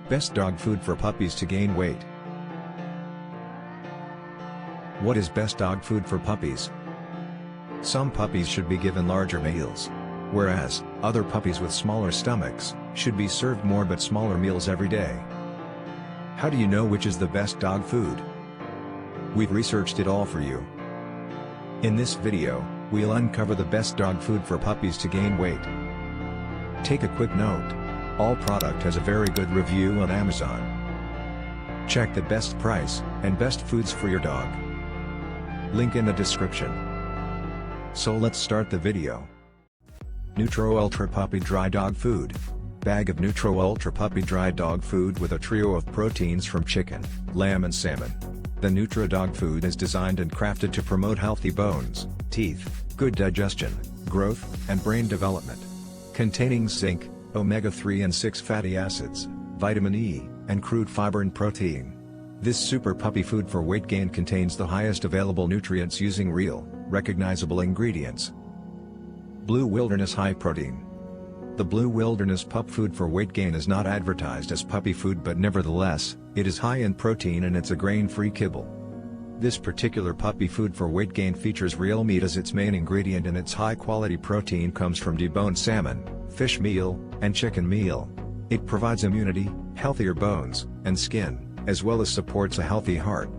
Best dog food for puppies to gain weight. What is best dog food for puppies? Some puppies should be given larger meals, whereas other puppies with smaller stomachs should be served more but smaller meals every day. How do you know which is the best dog food? We've researched it all for you. In this video, we'll uncover the best dog food for puppies to gain weight. Take a quick note. All product has a very good review on Amazon. Check the best price and best foods for your dog. Link in the description. So let's start the video. Nutro Ultra Puppy Dry Dog Food. Bag of Nutro Ultra Puppy Dry Dog Food with a trio of proteins from chicken, lamb and salmon. The Nutro dog food is designed and crafted to promote healthy bones, teeth, good digestion, growth, and brain development. Containing zinc, omega-3 and 6 fatty acids, vitamin E, and crude fiber and protein. This super puppy food for weight gain contains the highest available nutrients using real, recognizable ingredients. Blue Wilderness High Protein. The Blue Wilderness pup food for weight gain is not advertised as puppy food, but nevertheless, it is high in protein and it's a grain-free kibble. This particular puppy food for weight gain features real meat as its main ingredient, and its high-quality protein comes from deboned salmon, fish meal, and chicken meal. It provides immunity, healthier bones, and skin, as well as supports a healthy heart.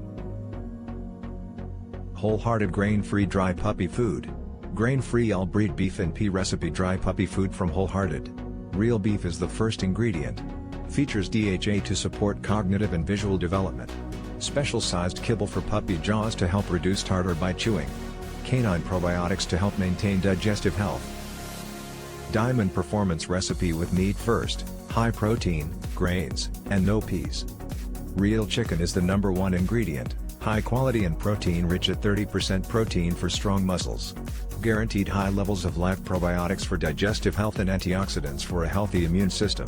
WholeHearted Grain-Free Dry Puppy Food. Grain-free all-breed beef and pea recipe dry puppy food from WholeHearted. Real beef is the first ingredient. Features DHA to support cognitive and visual development. Special-sized kibble for puppy jaws to help reduce tartar by chewing. Canine probiotics to help maintain digestive health. Diamond Performance Recipe with meat first, high protein, grains, and no peas. Real chicken is the #1 ingredient, high quality and protein-rich at 30% protein for strong muscles. Guaranteed high levels of live probiotics for digestive health and antioxidants for a healthy immune system.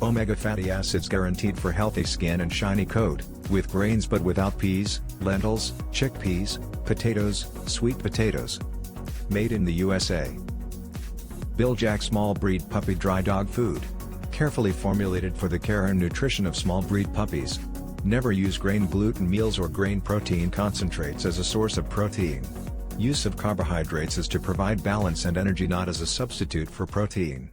Omega fatty acids guaranteed for healthy skin and shiny coat, with grains but without peas, lentils, chickpeas, potatoes, sweet potatoes. Made in the USA. Bill Jack Small Breed Puppy Dry Dog Food. Carefully formulated for the care and nutrition of small breed puppies. Never use grain gluten meals or grain protein concentrates as a source of protein. Use of carbohydrates is to provide balance and energy, not as a substitute for protein.